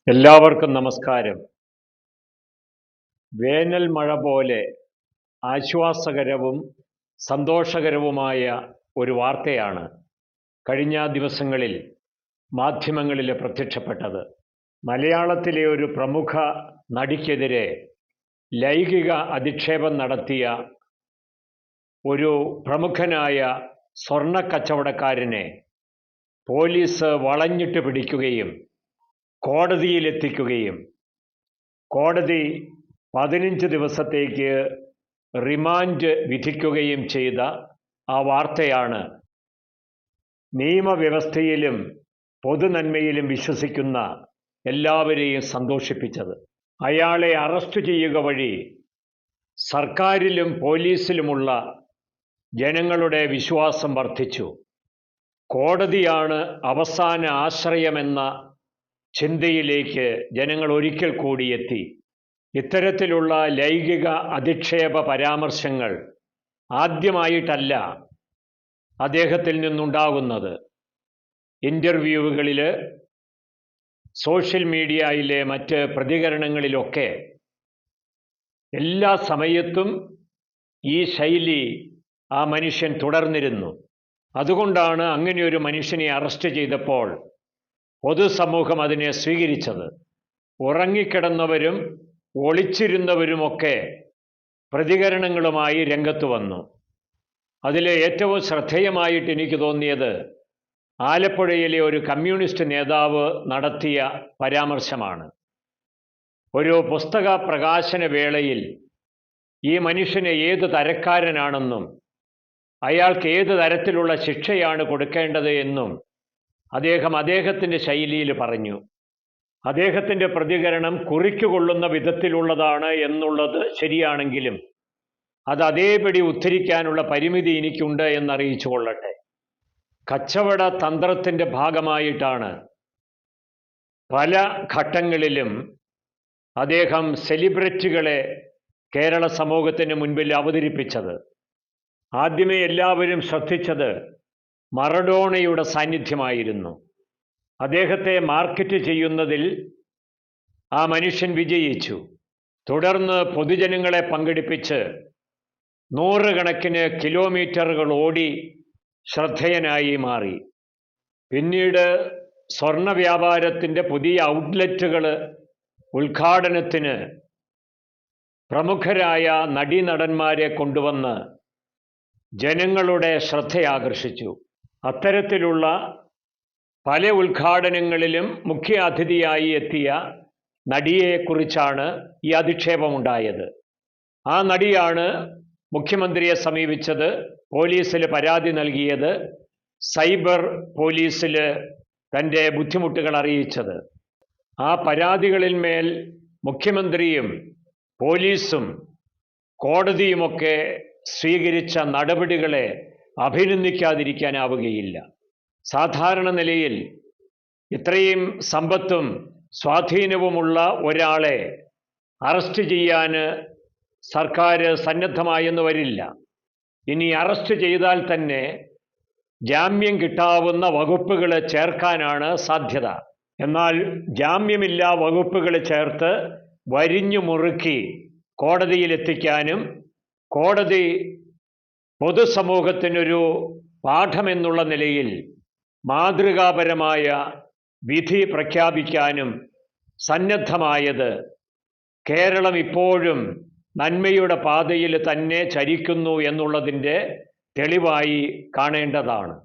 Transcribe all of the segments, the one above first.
എല്ലാവർക്കും നമസ്കാരം. വേനൽ മഴ പോലെ ആശ്വാസകരവും സന്തോഷകരവുമായ ഒരു വാർത്തയാണ് കഴിഞ്ഞ ദിവസങ്ങളിൽ മാധ്യമങ്ങളിൽ പ്രത്യക്ഷപ്പെട്ടത്. മലയാളത്തിലെ ഒരു പ്രമുഖ നടിക്കെതിരെ ലൈംഗിക അധിക്ഷേപം നടത്തിയ ഒരു പ്രമുഖനായ സ്വർണ്ണക്കച്ചവടക്കാരനെ പോലീസ് വളഞ്ഞിട്ട് പിടിക്കുകയും കോടതിയിലെത്തിക്കുകയും കോടതി 15 ദിവസത്തേക്ക് റിമാൻഡ് വിധിക്കുകയും ചെയ്ത ആ വാർത്തയാണ് നിയമവ്യവസ്ഥയിലും പൊതുനന്മയിലും വിശ്വസിക്കുന്ന എല്ലാവരെയും സന്തോഷിപ്പിച്ചത്. അയാളെ അറസ്റ്റ് ചെയ്യുക വഴി സർക്കാരിലും പോലീസിലുമുള്ള ജനങ്ങളുടെ വിശ്വാസം വർദ്ധിച്ചു. കോടതിയാണ് അവസാന ആശ്രയമെന്ന ചിന്തയിലേക്ക് ജനങ്ങൾ ഒരിക്കൽ കൂടി എത്തി. ഇത്തരത്തിലുള്ള ലൈംഗിക അധിക്ഷേപ പരാമർശങ്ങൾ ആദ്യമായിട്ടല്ല അദ്ദേഹത്തിൽ നിന്നുണ്ടാകുന്നത്. ഇൻ്റർവ്യൂകളിൽ, സോഷ്യൽ മീഡിയയിലെ മറ്റ് പ്രതികരണങ്ങളിലൊക്കെ എല്ലാ സമയത്തും ഈ ശൈലി ആ മനുഷ്യൻ തുടർന്നിരുന്നു. അതുകൊണ്ടാണ് അങ്ങനെയൊരു മനുഷ്യനെ അറസ്റ്റ് ചെയ്തപ്പോൾ പൊതുസമൂഹം അതിനെ സ്വീകരിച്ചത്. ഉറങ്ങിക്കിടന്നവരും ഒളിച്ചിരുന്നവരുമൊക്കെ പ്രതികരണങ്ങളുമായി രംഗത്ത് വന്നു. അതിൽ ഏറ്റവും ശ്രദ്ധേയമായിട്ട് എനിക്ക് തോന്നിയത് ആലപ്പുഴയിലെ ഒരു കമ്മ്യൂണിസ്റ്റ് നേതാവ് നടത്തിയ പരാമർശമാണ്. ഒരു പുസ്തക പ്രകാശന വേളയിൽ ഈ മനുഷ്യനെ ഏത് തരക്കാരനാണെന്നും അയാൾക്ക് ഏത് തരത്തിലുള്ള ശിക്ഷയാണ് കൊടുക്കേണ്ടത് എന്നും അദ്ദേഹത്തിൻ്റെ ശൈലിയിൽ പറഞ്ഞു. അദ്ദേഹത്തിൻ്റെ പ്രതികരണം കുറിക്കുകൊള്ളുന്ന വിധത്തിലുള്ളതാണ് എന്നുള്ളത് ശരിയാണെങ്കിലും അത് അതേപടി ഉദ്ധരിക്കാനുള്ള പരിമിതി എനിക്കുണ്ട് എന്നറിയിച്ചു കൊള്ളട്ടെ. കച്ചവട തന്ത്രത്തിൻ്റെ ഭാഗമായിട്ടാണ് പല ഘട്ടങ്ങളിലും അദ്ദേഹം സെലിബ്രിറ്റികളെ കേരള സമൂഹത്തിന് മുൻപിൽ അവതരിപ്പിച്ചത്. ആദ്യമേ എല്ലാവരും ശ്രദ്ധിച്ചത് മറഡോണയുടെ സാന്നിധ്യമായിരുന്നു. അദ്ദേഹത്തെ മാർക്കറ്റ് ചെയ്യുന്നതിൽ ആ മനുഷ്യൻ വിജയിച്ചു. തുടർന്ന് പൊതുജനങ്ങളെ പങ്കെടുപ്പിച്ച് 100 കണക്കിന് കിലോമീറ്ററുകൾ ഓടി ശ്രദ്ധേയനായി മാറി. പിന്നീട് സ്വർണ്ണ വ്യാപാരത്തിൻ്റെ പുതിയ ഔട്ട്ലെറ്റുകൾ ഉദ്ഘാടനത്തിന് പ്രമുഖരായ നടീനടന്മാരെ കൊണ്ടുവന്ന് ജനങ്ങളുടെ ശ്രദ്ധയാകർഷിച്ചു. അത്തരത്തിലുള്ള പല ഉദ്ഘാടനങ്ങളിലും മുഖ്യ അതിഥിയായി എത്തിയ നടിയെക്കുറിച്ചാണ് ഈ അധിക്ഷേപമുണ്ടായത്. ആ നടിയാണ് മുഖ്യമന്ത്രിയെ സമീപിച്ചത്, പോലീസിൽ പരാതി നൽകിയത്, സൈബർ പോലീസിൽ തൻ്റെ ബുദ്ധിമുട്ടുകൾ അറിയിച്ചത്. ആ പരാതികളിന്മേൽ മുഖ്യമന്ത്രിയും പോലീസും കോടതിയുമൊക്കെ സ്വീകരിച്ച നടപടികളെ അഭിനന്ദിക്കാതിരിക്കാനാവുകയില്ല. സാധാരണ നിലയിൽ ഇത്രയും സമ്പത്തും സ്വാധീനവുമുള്ള ഒരാളെ അറസ്റ്റ് ചെയ്യാൻ സർക്കാർ സന്നദ്ധമായെന്ന് വരില്ല. ഇനി അറസ്റ്റ് ചെയ്താൽ തന്നെ ജാമ്യം കിട്ടാവുന്ന വകുപ്പുകൾ ചേർക്കാനാണ് സാധ്യത. എന്നാൽ ജാമ്യമില്ലാ വകുപ്പുകൾ ചേർത്ത് വരിഞ്ഞു മുറുക്കി കോടതിയിലെത്തിക്കാനും കോടതി പൊതുസമൂഹത്തിനൊരു പാഠമെന്നുള്ള നിലയിൽ മാതൃകാപരമായ വിധി പ്രഖ്യാപിക്കാനും സന്നദ്ധമായത് കേരളം ഇപ്പോഴും നന്മയുടെ പാതയിൽ തന്നെ ചരിക്കുന്നു എന്നുള്ളതിൻ്റെ തെളിവായി കാണേണ്ടതാണ്.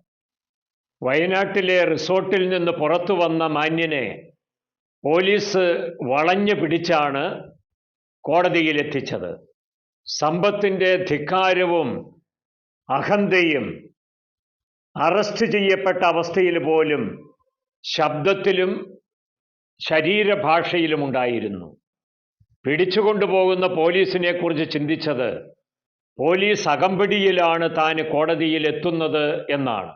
വയനാട്ടിലെ റിസോർട്ടിൽ നിന്ന് പുറത്തു വന്ന മാന്യനെ പോലീസ് വളഞ്ഞു പിടിച്ചാണ് കോടതിയിലെത്തിച്ചത്. സമ്പത്തിൻ്റെ ധിക്കാരവും അഹന്തയും അറസ്റ്റ് ചെയ്യപ്പെട്ട അവസ്ഥയിൽ പോലും ശബ്ദത്തിലും ശരീരഭാഷയിലും ഉണ്ടായിരുന്നു. പിടിച്ചുകൊണ്ടുപോകുന്ന പോലീസിനെ കുറിച്ച് ചിന്തിച്ചത് പോലീസ് അകമ്പടിയിലാണ് താൻ കോടതിയിൽ എത്തുന്നത് എന്നാണ്.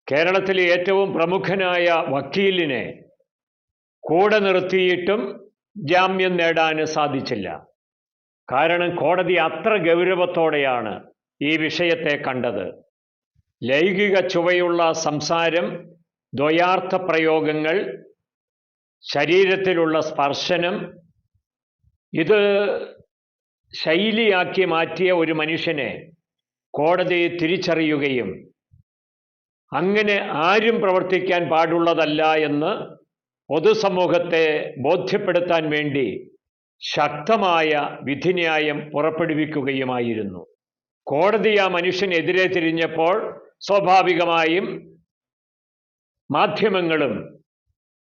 കേരളത്തിലെ ഏറ്റവും പ്രമുഖനായ വക്കീലിനെ കൂടെ നിർത്തിയിട്ടും ജാമ്യം നേടാൻ സാധിച്ചില്ല. കാരണം കോടതി അത്ര ഗൗരവത്തോടെയാണ് ഈ വിഷയത്തെ കണ്ടത്. ലൈംഗിക ചുവയുള്ള സംസാരം, ദ്വയാർത്ഥ പ്രയോഗങ്ങൾ, ശരീരത്തിലുള്ള സ്പർശനം, ഇത് ശൈലിയാക്കി മാറ്റിയ ഒരു മനുഷ്യനെ കോടതി തിരിച്ചറിയുകയും അങ്ങനെ ആരും പ്രവർത്തിക്കാൻ പാടുള്ളതല്ല എന്ന് പൊതുസമൂഹത്തെ ബോധ്യപ്പെടുത്താൻ വേണ്ടി ശക്തമായ വിധിന്യായം പുറപ്പെടുവിക്കുകയുമായിരുന്നു. കോടതി ആ മനുഷ്യനെതിരെ തിരിഞ്ഞപ്പോൾ സ്വാഭാവികമായും മാധ്യമങ്ങളും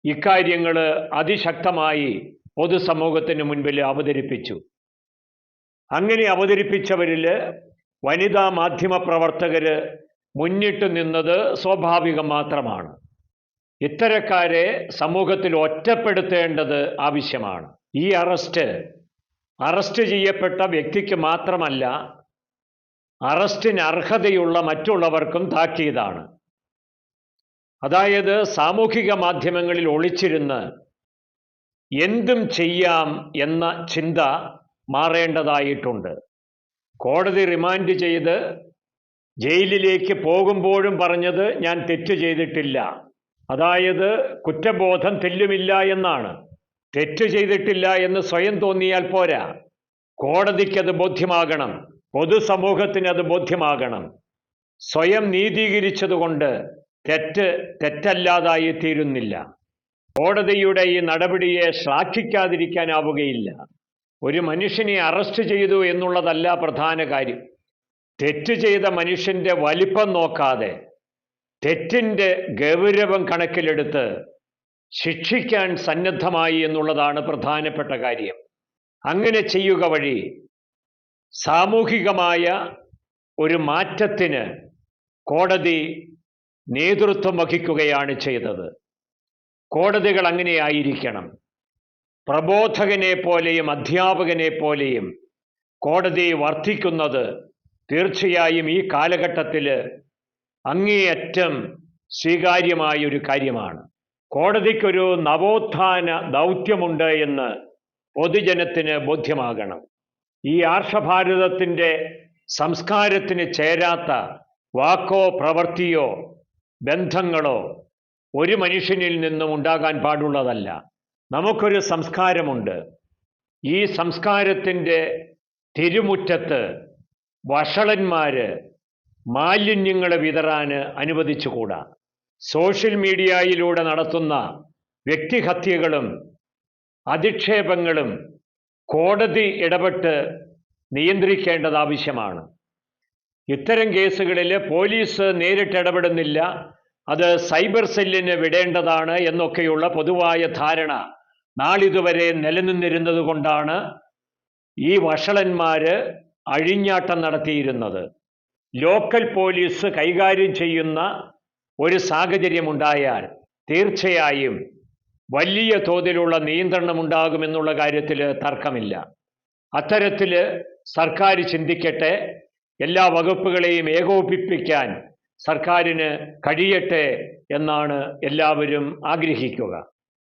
ഇക്കാര്യങ്ങൾ അതിശക്തമായി പൊതുസമൂഹത്തിന് മുൻപിൽ അവതരിപ്പിച്ചു. അങ്ങനെ അവതരിപ്പിച്ചവരിൽ വനിതാ മാധ്യമപ്രവർത്തകർ മുന്നിട്ട് നിന്നത് സ്വാഭാവികം മാത്രമാണ്. ഇത്തരക്കാരെ സമൂഹത്തിൽ ഒറ്റപ്പെടുത്തേണ്ടത് ആവശ്യമാണ്. ഈ അറസ്റ്റ് ചെയ്യപ്പെട്ട വ്യക്തിക്ക് മാത്രമല്ല, അറസ്റ്റിന് അർഹതയുള്ള മറ്റുള്ളവർക്കും താക്കീതാണ്. അതായത് സാമൂഹിക മാധ്യമങ്ങളിൽ ഒളിച്ചിരുന്ന് എന്തും ചെയ്യാം എന്ന ചിന്ത മാറേണ്ടതായിട്ടുണ്ട്. കോടതി റിമാൻഡ് ചെയ്ത് ജയിലിലേക്ക് പോകുമ്പോഴും പറഞ്ഞത് ഞാൻ തെറ്റ് ചെയ്തിട്ടില്ല, അതായത് കുറ്റബോധം തെല്ലുമില്ല എന്നാണ്. തെറ്റ് ചെയ്തിട്ടില്ല എന്ന് സ്വയം തോന്നിയാൽ പോരാ, കോടതിക്കത് ബോധ്യമാകണം, പൊതുസമൂഹത്തിന് അത് ബോധ്യമാകണം. സ്വയം നീതീകരിച്ചതുകൊണ്ട് തെറ്റല്ലാതായി തീരുന്നില്ല. കോടതിയുടെ ഈ നടപടിയെ ശ്ലാഘിക്കാതിരിക്കാനാവുകയില്ല. ഒരു മനുഷ്യനെ അറസ്റ്റ് ചെയ്തു എന്നുള്ളതല്ല പ്രധാന കാര്യം. തെറ്റ് ചെയ്ത മനുഷ്യൻ്റെ വലിപ്പം നോക്കാതെ തെറ്റിൻ്റെ ഗൗരവം കണക്കിലെടുത്ത് ശിക്ഷിക്കാൻ സന്നദ്ധമായി എന്നുള്ളതാണ് പ്രധാനപ്പെട്ട കാര്യം. അങ്ങനെ ചെയ്യുക വഴി സാമൂഹികമായ ഒരു മാറ്റത്തിന് കോടതി നേതൃത്വം വഹിക്കുകയാണ് ചെയ്തത്. കോടതികൾ അങ്ങനെയായിരിക്കണം. പ്രബോധകനെ പോലെയും അധ്യാപകനെ പോലെയും കോടതി വർത്തിക്കുന്നത് തീർച്ചയായും ഈ കാലഘട്ടത്തിൽ അങ്ങേയറ്റം സ്വീകാര്യമായൊരു കാര്യമാണ്. കോടതിക്കൊരു നവോത്ഥാന ദൗത്യമുണ്ട് എന്ന് പൊതുജനത്തിന് ബോധ്യമാകണം. ഈ ആർഷഭാരതത്തിൻ്റെ സംസ്കാരത്തിന് ചേരാത്ത വാക്കോ പ്രവൃത്തിയോ ബന്ധങ്ങളോ ഒരു മനുഷ്യനിൽ നിന്നും ഉണ്ടാകാൻ പാടുള്ളതല്ല. നമുക്കൊരു സംസ്കാരമുണ്ട്. ഈ സംസ്കാരത്തിൻ്റെ തിരുമുറ്റത്ത് വഷളന്മാർ മാലിന്യങ്ങൾ വിതറാൻ അനുവദിച്ചുകൂടാ. സോഷ്യൽ മീഡിയയിലൂടെ നടത്തുന്ന വ്യക്തിഹത്യകളും അധിക്ഷേപങ്ങളും കോടതി ഇടപെട്ട് നിയന്ത്രിക്കേണ്ടത് ആവശ്യമാണ്. ഇത്തരം കേസുകളിൽ പോലീസ് നേരിട്ട് ഇടപെടുന്നില്ല, അത് സൈബർ സെല്ലിന് വിടേണ്ടതാണ് എന്നൊക്കെയുള്ള പൊതുവായ ധാരണ നാളിതുവരെ നിലനിന്നിരുന്നത് കൊണ്ടാണ് ഈ വഷളന്മാർ അഴിഞ്ഞാട്ടം നടത്തിയിരുന്നത്. ലോക്കൽ പോലീസ് കൈകാര്യം ചെയ്യുന്ന ഒരു സാഹചര്യമുണ്ടായാൽ തീർച്ചയായും വലിയ തോതിലുള്ള നിയന്ത്രണമുണ്ടാകുമെന്നുള്ള കാര്യത്തിൽ തർക്കമില്ല. അത്തരത്തിൽ സർക്കാർ ചിന്തിക്കട്ടെ, എല്ലാ വകുപ്പുകളെയും ഏകോപിപ്പിക്കാൻ സർക്കാരിന് കഴിയട്ടെ എന്നാണ് എല്ലാവരും ആഗ്രഹിക്കുക.